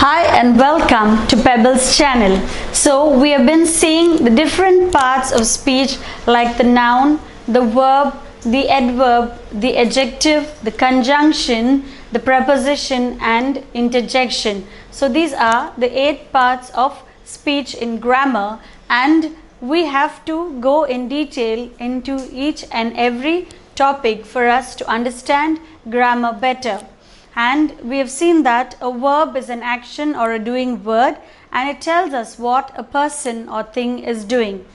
Hi and welcome to Pebbles channel. So we have been seeing the different parts of speech like the noun, the verb, the adverb, the adjective, the conjunction, the preposition and interjection. So these are the 8 parts of speech in grammar, and we have to go in detail into each and every topic for us to understand grammar better. And we have seen that a verb is an action or a doing word, and it tells us what a person or thing is doing.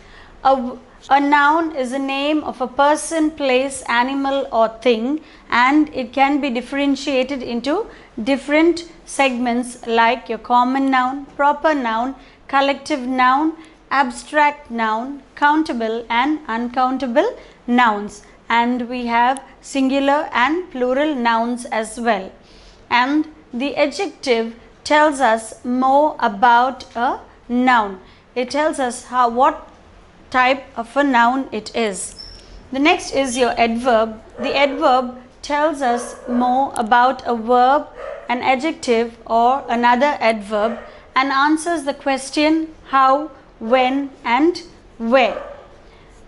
A noun is a name of a person, place, animal or thing, and it can be differentiated into different segments like your common noun, proper noun, collective noun, abstract noun, countable and uncountable nouns. And we have singular and plural nouns as well. And the adjective tells us more about a noun. It tells us what type of a noun it is. The next is your adverb. The adverb tells us more about a verb, an adjective or another adverb, and answers the question how, when and where.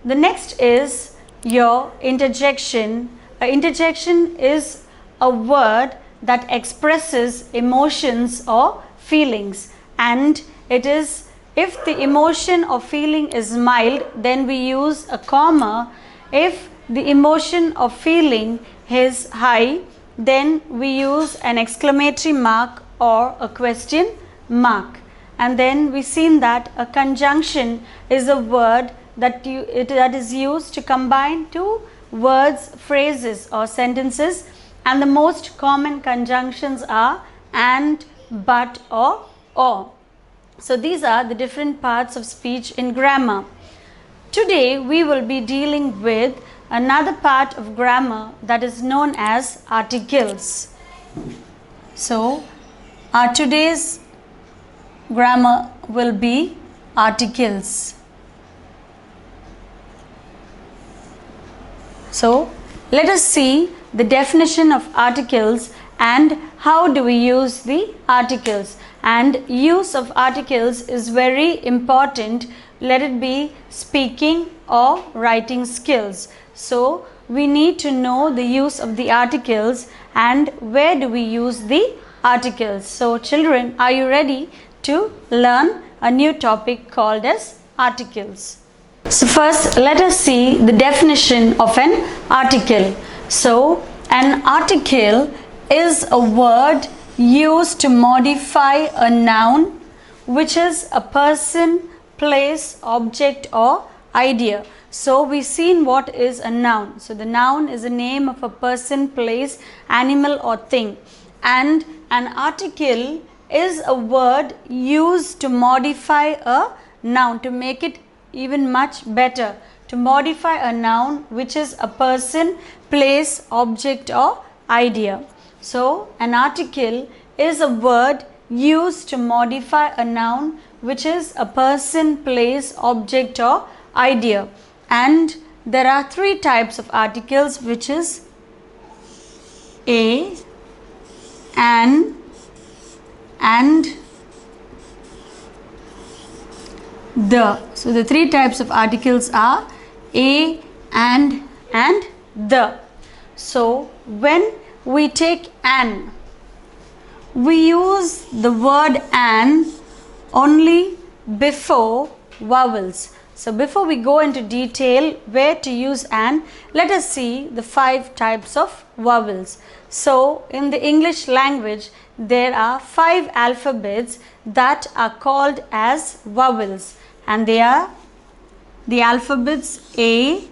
The next is your interjection. Interjection is a word that expresses emotions or feelings, and it is, if the emotion or feeling is mild, then we use a comma. If the emotion or feeling is high, then we use an exclamatory mark or a question mark. And then we seen that a conjunction is a word that is used to combine two words, phrases or sentences. And the most common conjunctions are and, but or. So these are the different parts of speech in grammar. Today we will be dealing with another part of grammar that is known as articles. So our today's grammar will be articles. So let us see the definition of articles and how do we use the articles. And use of articles is very important, let it be speaking or writing skills. So we need to know the use of the articles and where do we use the articles. So children, are you ready to learn a new topic called as articles? So first let us see the definition of an article. So an article is a word used to modify a noun, which is a person, place, object or idea. So we've seen what is a noun. So the noun is a name of a person, place, animal or thing. And an article is a word used to modify a noun, to make it even much better, to modify a noun which is a person, place, object or idea. So an article is a word used to modify a noun which is a person, place, object or idea. And there are 3 types of articles, which is a, an and the. So the 3 types of articles are a, and the. So when we take an, we use the word an only before vowels. So before we go into detail where to use an, let us see the 5 types of vowels. So in the English language there are 5 alphabets that are called as vowels, and they are the alphabets A,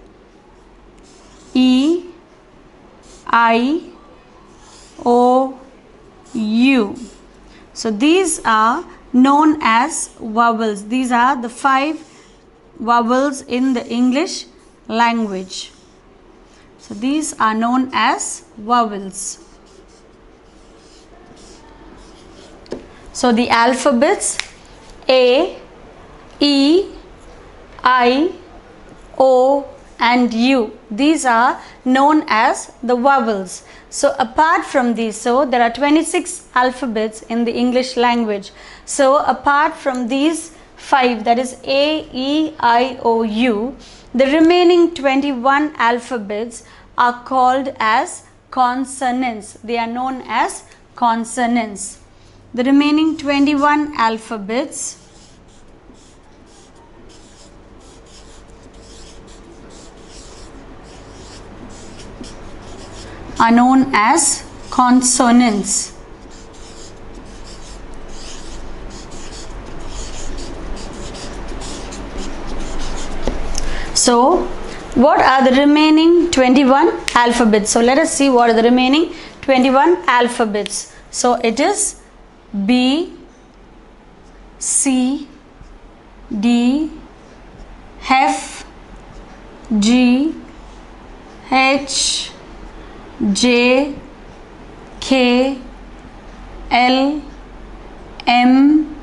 E, I, O, U. So these are known as vowels. These are the 5 vowels in the English language. So these are known as vowels. So the alphabets A, E, I, O and U, these are known as the vowels. So apart from these, so there are 26 alphabets in the English language. So apart from these 5, that is A, E, I, O, U, the remaining 21 alphabets are called as consonants. They are known as consonants. The remaining 21 alphabets are known as consonants. So, what are the remaining 21 alphabets? So, let us see what are the remaining 21 alphabets. So, it is B, C, D, F, G, H, J, K, L, M,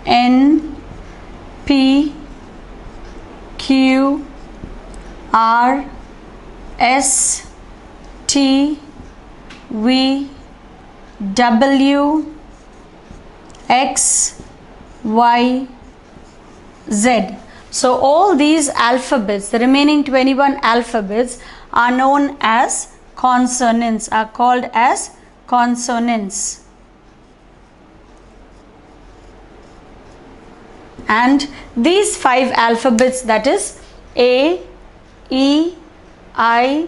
N, P, Q, R, S, T, V, W, X, Y, Z. So all these alphabets, the remaining 21 alphabets, are known as consonants, are called as consonants. And these 5 alphabets, that is A, E, I,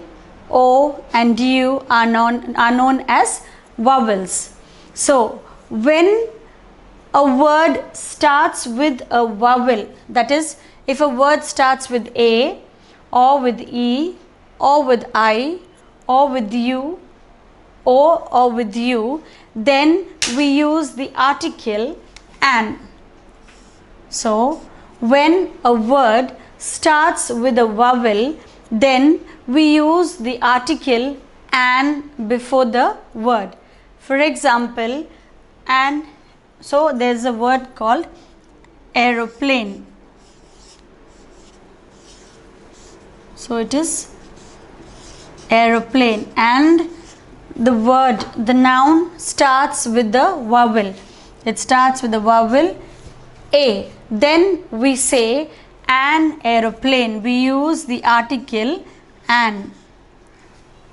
O and U, are known as vowels. So when a word starts with a vowel, that is, if a word starts with A or with E or with I or with U or with U, then we use the article an. So when a word starts with a vowel, then we use the article an before the word. For example, so there's a word called aeroplane. So it is aeroplane, and the noun starts with the vowel. It starts with the vowel A. Then we say an aeroplane. We use the article an.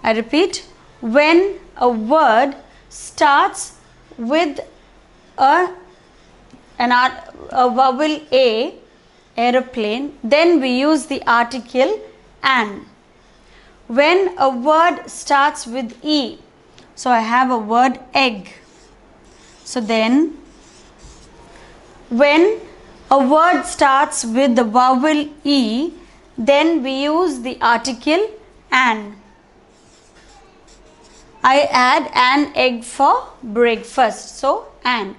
I repeat, when a word starts with a vowel A, aeroplane, then we use the article an. When a word starts with E, so I have a word egg. So then, when a word starts with the vowel E, then we use the article an. I had an egg for breakfast. So an.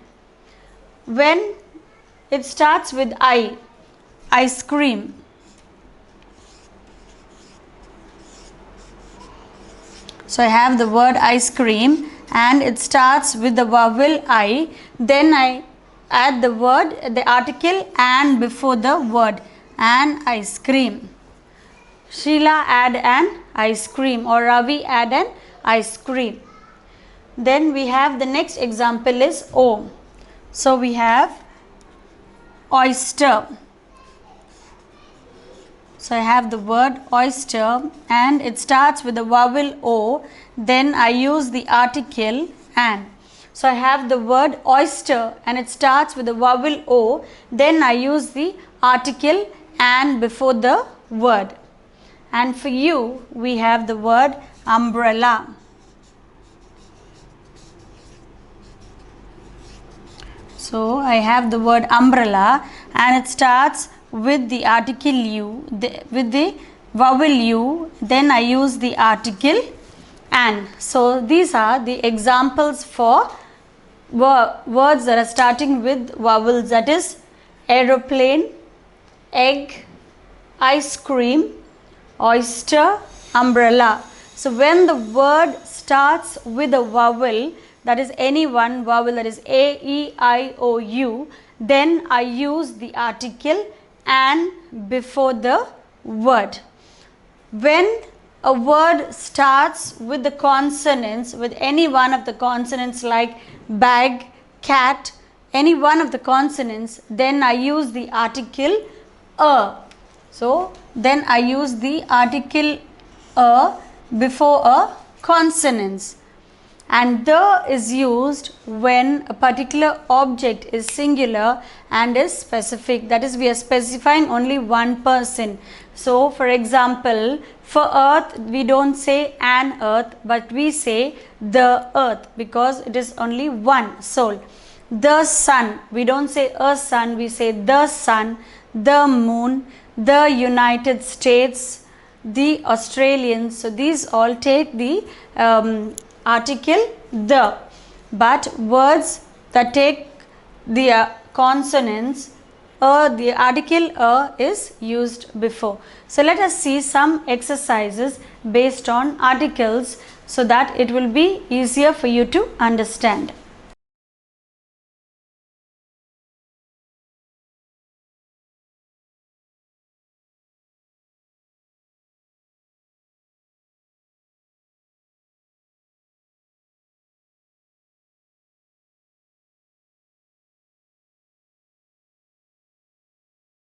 When it starts with I, ice cream. So I have the word ice cream and it starts with the vowel I. Then I add the article an before the word, an ice cream. Sheila had an ice cream, or Ravi had an ice cream. Then we have the next example is O. So we have oyster. So I have the word oyster and it starts with the vowel O. Then I use the article an. So I have the word oyster and it starts with the vowel O. Then I use the article an before the word. And for you, we have the word umbrella. So I have the word umbrella and it starts with the article U, with the vowel U. Then I use the article an. So these are the examples for words that are starting with vowels, that is aeroplane, egg, ice cream, oyster, umbrella. So when the word starts with a vowel, that is any one vowel, that is A, E, I, O, U, then I use the article an before the word. When a word starts with the consonants, with any one of the consonants like bag, cat, any one of the consonants, then I use the article a. So then I use the article a before a consonants. And the is used when a particular object is singular and is specific, that is we are specifying only one person. So for example, for earth we don't say an earth, but we say the earth because it is only one soul. The sun, we don't say a sun, we say the sun. The moon, the United States, the Australians. So these all take the article the. But words that take the consonants the article a is used before. So let us see some exercises based on articles so that it will be easier for you to understand.